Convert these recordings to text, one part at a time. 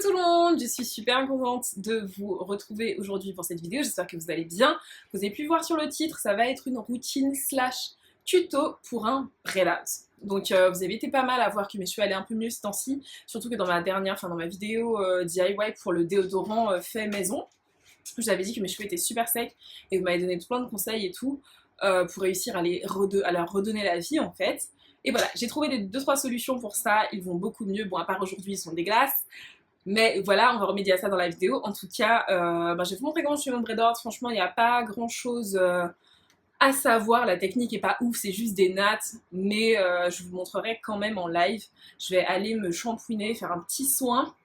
tout le monde, je suis super contente de vous retrouver aujourd'hui pour cette vidéo, j'espère que vous allez bien. Vous avez pu voir sur le titre, ça va être une routine slash tuto pour un breakout. Donc vous avez été pas mal à voir que mes cheveux allaient un peu mieux ce temps-ci, surtout que dans ma vidéo DIY pour le déodorant fait maison, je vous avais dit que mes cheveux étaient super secs et vous m'avez donné plein de conseils et tout pour réussir à leur redonner la vie en fait. Et voilà, j'ai trouvé 2-3 solutions pour ça, ils vont beaucoup mieux. Bon, à part aujourd'hui, ils sont dégueulasses. Mais voilà, on va remédier à ça dans la vidéo. En tout cas, je vais vous montrer comment je fais mon braidout. Franchement, il n'y a pas grand chose à savoir. La technique est pas ouf, c'est juste des nattes. Mais je vous montrerai quand même en live. Je vais aller me shampouiner, faire un petit soin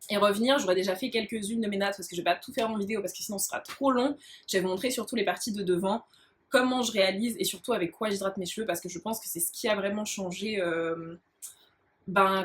et revenir. J'aurais déjà fait quelques-unes de mes nattes parce que je vais pas tout faire en vidéo parce que sinon ce sera trop long. Je vais vous montrer surtout les parties de devant, comment je réalise et surtout avec quoi j'hydrate mes cheveux parce que je pense que c'est ce qui a vraiment changé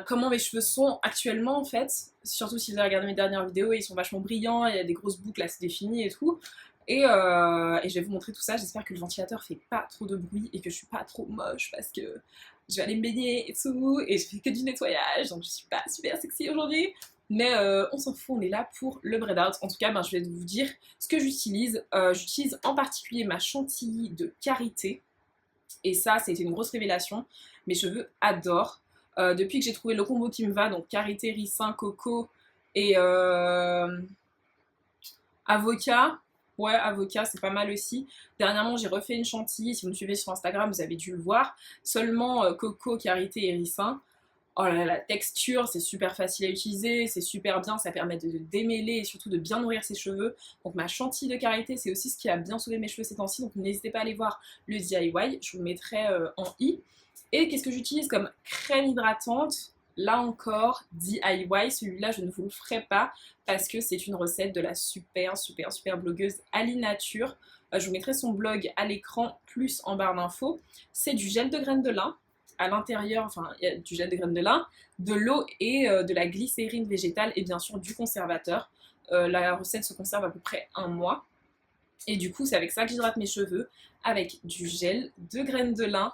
comment mes cheveux sont actuellement en fait. Surtout si vous avez regardé mes dernières vidéos, ils sont vachement brillants, il y a des grosses boucles assez définies et tout. Et je vais vous montrer tout ça, j'espère que le ventilateur fait pas trop de bruit et que je suis pas trop moche parce que je vais aller me baigner et tout, et je fais que du nettoyage, donc je suis pas super sexy aujourd'hui. Mais on s'en fout, on est là pour le braidout. En tout cas, je vais vous dire ce que j'utilise. J'utilise en particulier ma chantilly de karité. Et ça, c'était une grosse révélation. Mes cheveux adorent. Depuis que j'ai trouvé le combo qui me va, donc karité, ricin, coco et avocat. Ouais, avocat, c'est pas mal aussi. Dernièrement, j'ai refait une chantilly. Si vous me suivez sur Instagram, vous avez dû le voir. Seulement coco, karité et ricin. Oh là là, la texture, c'est super facile à utiliser, c'est super bien, ça permet de démêler et surtout de bien nourrir ses cheveux. Donc ma chantilly de karité, c'est aussi ce qui a bien sauvé mes cheveux ces temps-ci, donc n'hésitez pas à aller voir le DIY, je vous le mettrai en i. Et qu'est-ce que j'utilise comme crème hydratante? Là encore, DIY, celui-là je ne vous le ferai pas parce que c'est une recette de la super blogueuse Ali Nature. Je vous mettrai son blog à l'écran plus en barre d'infos. C'est du gel de graines de lin. À l'intérieur, il y a du gel de graines de lin, de l'eau et de la glycérine végétale et bien sûr du conservateur. La recette se conserve à peu près 1 mois. Et du coup, c'est avec ça que j'hydrate mes cheveux, avec du gel de graines de lin,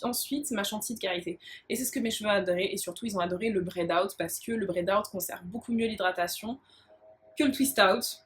ensuite ma chantilly de karité. Et c'est ce que mes cheveux ont adoré, et surtout ils ont adoré le braid out parce que le braid out conserve beaucoup mieux l'hydratation que le twist out.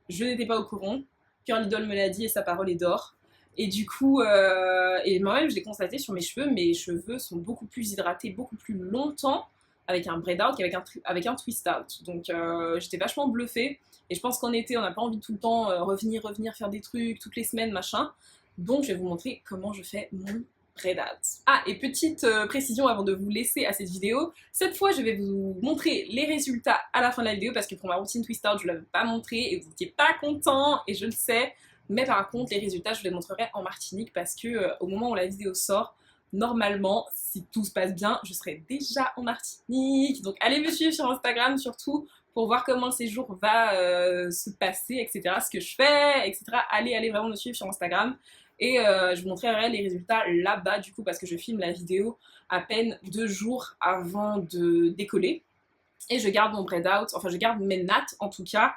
Je n'étais pas au courant, Curly Doll me l'a dit et sa parole est d'or. Et du coup, et moi-même je l'ai constaté sur mes cheveux sont beaucoup plus hydratés, beaucoup plus longtemps avec un braid out qu'avec un twist out. Donc j'étais vachement bluffée. Et je pense qu'en été, on n'a pas envie de tout le temps revenir, faire des trucs toutes les semaines, machin. Donc je vais vous montrer comment je fais mon braid out. Ah, et petite précision avant de vous laisser à cette vidéo, cette fois je vais vous montrer les résultats à la fin de la vidéo parce que pour ma routine twist out, je ne l'avais pas montré et vous n'étiez pas contents et je le sais. Mais par contre, les résultats, je vous les montrerai en Martinique parce que au moment où la vidéo sort, normalement, si tout se passe bien, je serai déjà en Martinique. Donc allez me suivre sur Instagram surtout pour voir comment le séjour va se passer, etc. Ce que je fais, etc. Allez vraiment me suivre sur Instagram. Et je vous montrerai les résultats là-bas du coup parce que je filme la vidéo à peine 2 jours avant de décoller. Et je garde mon braid out, enfin je garde mes nattes en tout cas,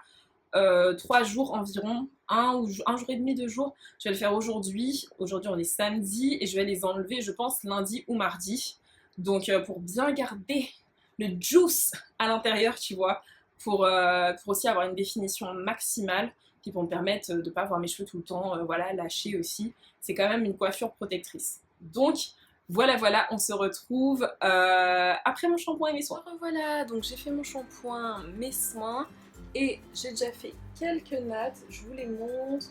3 jours environ, un jour et demi, 2 jours. Je vais le faire aujourd'hui. Aujourd'hui on est samedi et je vais les enlever je pense lundi ou mardi. Donc pour bien garder le juice à l'intérieur, tu vois, pour aussi avoir une définition maximale, qui pour me permettre de ne pas avoir mes cheveux tout le temps voilà, lâchés aussi. C'est quand même une coiffure protectrice. Donc voilà, on se retrouve après mon shampoing et mes soins. Voilà, donc j'ai fait mon shampoing, mes soins. Et j'ai déjà fait quelques nattes, je vous les montre,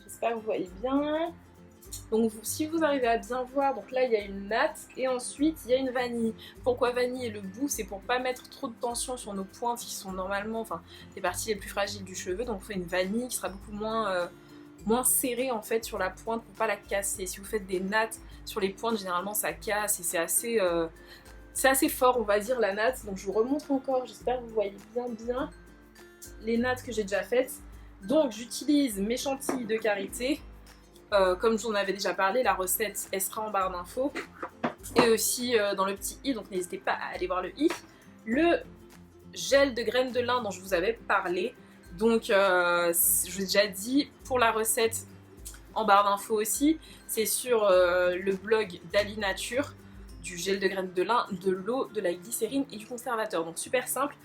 j'espère que vous voyez bien. Donc si vous arrivez à bien voir, donc là il y a une natte et ensuite il y a une vanille. Pourquoi vanille et le bout? C'est pour pas mettre trop de tension sur nos pointes qui sont normalement les parties les plus fragiles du cheveu. Donc on fait une vanille qui sera beaucoup moins serrée en fait sur la pointe pour pas la casser. Si vous faites des nattes sur les pointes, généralement ça casse et c'est assez fort on va dire la natte. Donc je vous remontre encore, j'espère que vous voyez bien les nattes que j'ai déjà faites. Donc j'utilise mes chantilly de karité. Comme je vous en avais déjà parlé, la recette elle sera en barre d'infos. Et aussi dans le petit i, donc n'hésitez pas à aller voir le i. Le gel de graines de lin dont je vous avais parlé. Donc je vous ai déjà dit, pour la recette en barre d'infos aussi, c'est sur le blog d'Ali Nature, du gel de graines de lin, de l'eau, de la glycérine et du conservateur. Donc super simple.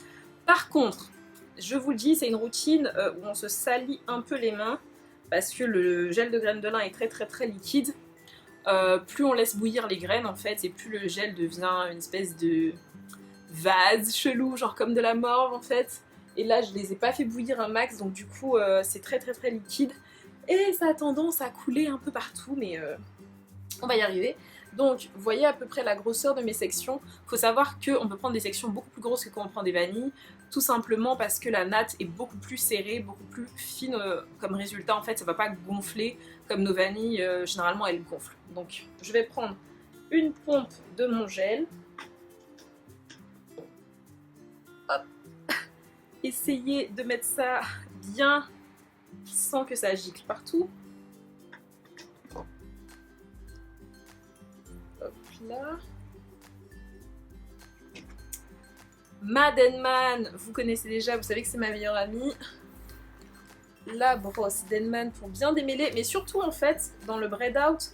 Par contre, je vous le dis, c'est une routine où on se salit un peu les mains parce que le gel de graines de lin est très liquide. Plus on laisse bouillir les graines en fait, et plus le gel devient une espèce de vase chelou, genre comme de la morve en fait. Et là, je les ai pas fait bouillir un max, donc du coup, c'est très liquide. Et ça a tendance à couler un peu partout, mais on va y arriver. Donc, vous voyez à peu près la grosseur de mes sections. Faut savoir qu'on peut prendre des sections beaucoup plus grosses que quand on prend des vanilles, tout simplement parce que la natte est beaucoup plus serrée, beaucoup plus fine comme résultat. En fait, ça va pas gonfler comme nos vanilles, généralement elles gonflent. Donc, je vais prendre une pompe de mon gel. Hop. Essayez de mettre ça bien sans que ça gicle partout. Hop là. Denman, vous connaissez déjà, vous savez que c'est ma meilleure amie. La brosse Denman pour bien démêler, mais surtout en fait, dans le braid out,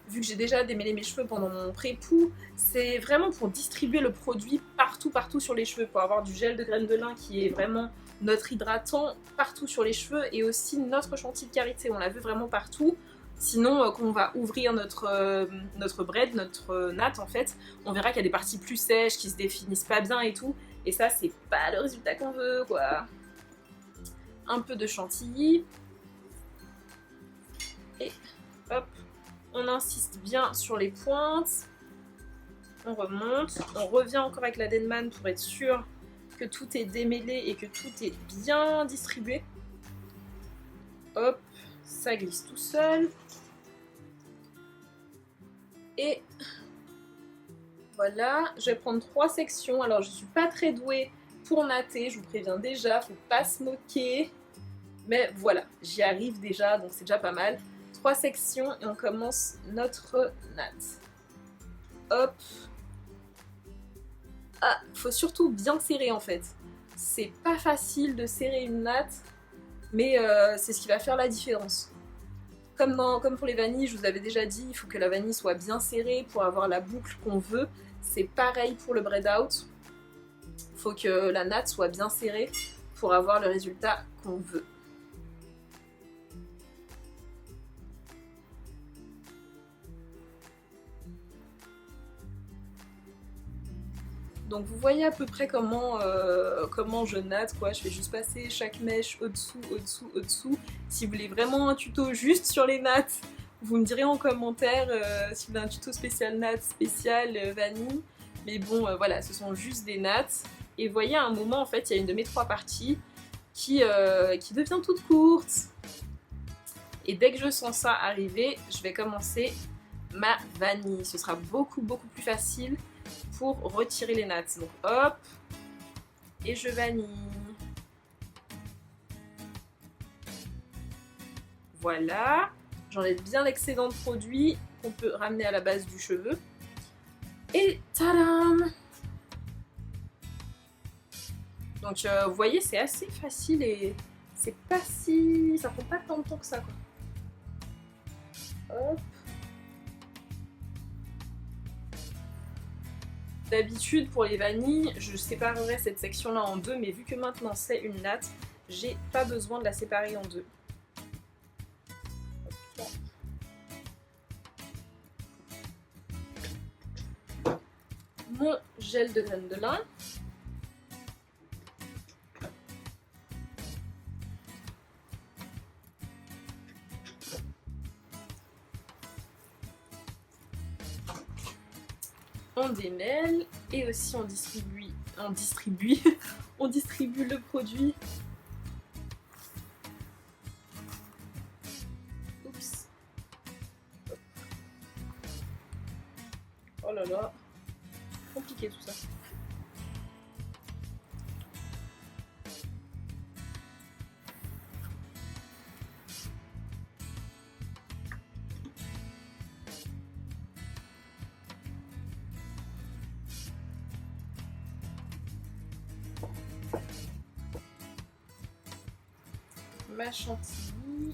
vu que j'ai déjà démêlé mes cheveux pendant mon pré-pou, c'est vraiment pour distribuer le produit partout sur les cheveux, pour avoir du gel de graines de lin qui est vraiment notre hydratant partout sur les cheveux, et aussi notre chantilly de karité, on la veut vraiment partout. Sinon, quand on va ouvrir notre braid, notre natte en fait, on verra qu'il y a des parties plus sèches qui se définissent pas bien et tout, et ça c'est pas le résultat qu'on veut quoi. Un peu de chantilly, et hop, on insiste bien sur les pointes, on remonte, on revient encore avec la Denman pour être sûr que tout est démêlé et que tout est bien distribué. Hop, ça glisse tout seul. Et voilà, je vais prendre 3 sections. Alors je suis pas très douée pour natter, je vous préviens déjà, faut pas se moquer. Mais voilà, j'y arrive déjà, donc c'est déjà pas mal. 3 sections et on commence notre natte. Hop. Ah, faut surtout bien serrer en fait. C'est pas facile de serrer une natte, mais c'est ce qui va faire la différence. Comme pour les vanilles, je vous avais déjà dit, il faut que la vanille soit bien serrée pour avoir la boucle qu'on veut. C'est pareil pour le braid out. Il faut que la natte soit bien serrée pour avoir le résultat qu'on veut. Donc vous voyez à peu près comment je natte, quoi. Je fais juste passer chaque mèche au-dessous. Si vous voulez vraiment un tuto juste sur les nattes, vous me direz en commentaire si vous voulez un tuto spécial natte, spécial vanille. Mais bon, voilà, ce sont juste des nattes. Et vous voyez, à un moment, en fait, il y a une de mes 3 parties qui devient toute courte. Et dès que je sens ça arriver, je vais commencer ma vanille. Ce sera beaucoup plus facile pour retirer les nattes. Donc hop, et je vanille. Voilà, j'enlève bien l'excédent de produit qu'on peut ramener à la base du cheveu. Et tadam! Donc vous voyez, c'est assez facile et c'est pas si... ça prend pas tant de temps que ça quoi. Hop. D'habitude, pour les vanilles, je séparerais cette section-là en 2, mais vu que maintenant c'est une natte, j'ai pas besoin de la séparer en 2. Mon gel de graines de lin. On démêle et aussi on distribue on distribue le produit. Oups. Oh là là, compliqué tout ça. Ma chantilly.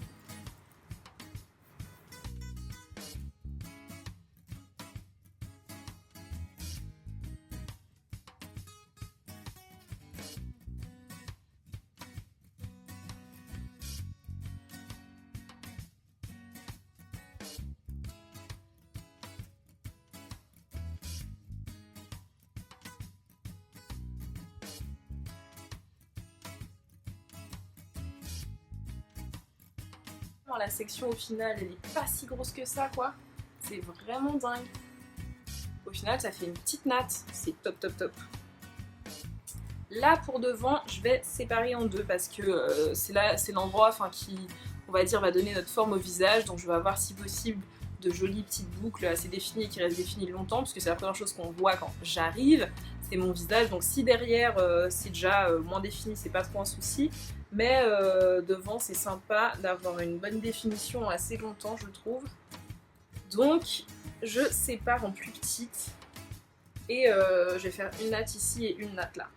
La section au final elle est pas si grosse que ça quoi, c'est vraiment dingue. Au final ça fait une petite natte, c'est top top top. Là pour devant je vais séparer en deux parce que c'est l'endroit qui on va dire va donner notre forme au visage, donc je vais avoir si possible de jolies petites boucles assez définies et qui restent définies longtemps parce que c'est la première chose qu'on voit quand j'arrive, c'est mon visage, donc si derrière c'est déjà moins défini c'est pas trop un souci, mais devant c'est sympa d'avoir une bonne définition assez longtemps je trouve. Donc je sépare en plus petites et je vais faire une natte ici et une natte là.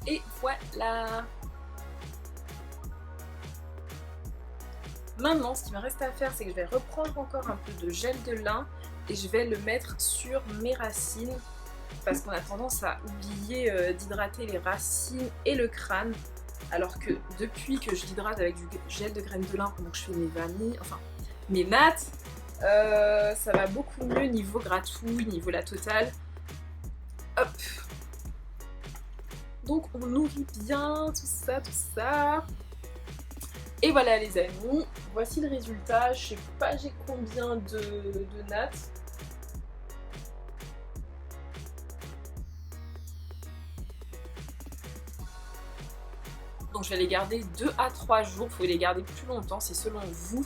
Et voilà. Maintenant, ce qui me reste à faire, c'est que je vais reprendre encore un peu de gel de lin et je vais le mettre sur mes racines parce qu'on a tendance à oublier d'hydrater les racines et le crâne, alors que depuis que je l'hydrate avec du gel de graines de lin pendant que je fais mes vanilles, enfin mes nattes, ça va beaucoup mieux niveau gratouille, niveau la totale. Hop. Donc on nourrit bien tout ça, tout ça. Et voilà les amis, voici le résultat. Je sais pas j'ai combien de nattes. Donc je vais les garder 2 à 3 jours, vous pouvez les garder plus longtemps, c'est selon vous.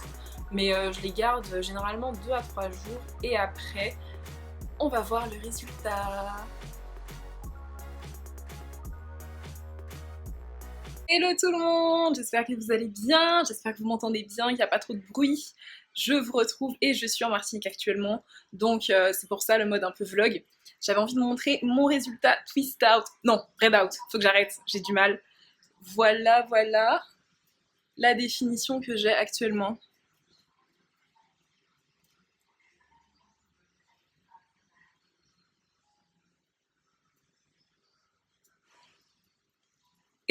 Mais je les garde généralement 2 à 3 jours et après on va voir le résultat. Hello tout le monde, j'espère que vous allez bien, j'espère que vous m'entendez bien, qu'il n'y a pas trop de bruit. Je vous retrouve et je suis en Martinique actuellement, donc c'est pour ça le mode un peu vlog. J'avais envie de montrer mon résultat twist out, non, red out, faut que j'arrête, j'ai du mal. Voilà, voilà la définition que j'ai actuellement.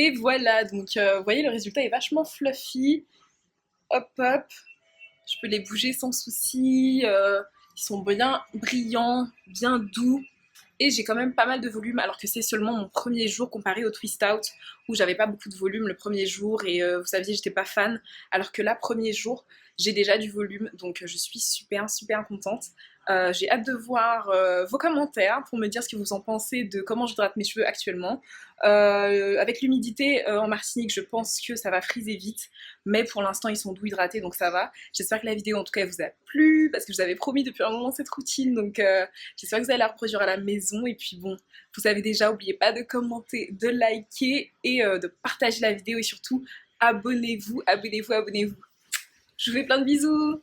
Et voilà, donc vous voyez le résultat est vachement fluffy, hop hop. Je peux les bouger sans souci, ils sont bien brillants, bien doux. Et j'ai quand même pas mal de volume alors que c'est seulement mon premier jour comparé au Twist Out où j'avais pas beaucoup de volume le premier jour et vous saviez j'étais pas fan, alors que là premier jour j'ai déjà du volume, donc je suis super super contente. J'ai hâte de voir vos commentaires pour me dire ce que vous en pensez de comment j'hydrate mes cheveux actuellement. Avec l'humidité en Martinique je pense que ça va friser vite, mais pour l'instant ils sont doux hydratés donc ça va. J'espère que la vidéo en tout cas vous a plu parce que je vous avais promis depuis un moment cette routine, donc j'espère que vous allez la reproduire à la maison. Et puis bon, vous savez déjà, n'oubliez pas de commenter, de liker et de partager la vidéo et surtout abonnez-vous, abonnez-vous, abonnez-vous. Je vous fais plein de bisous.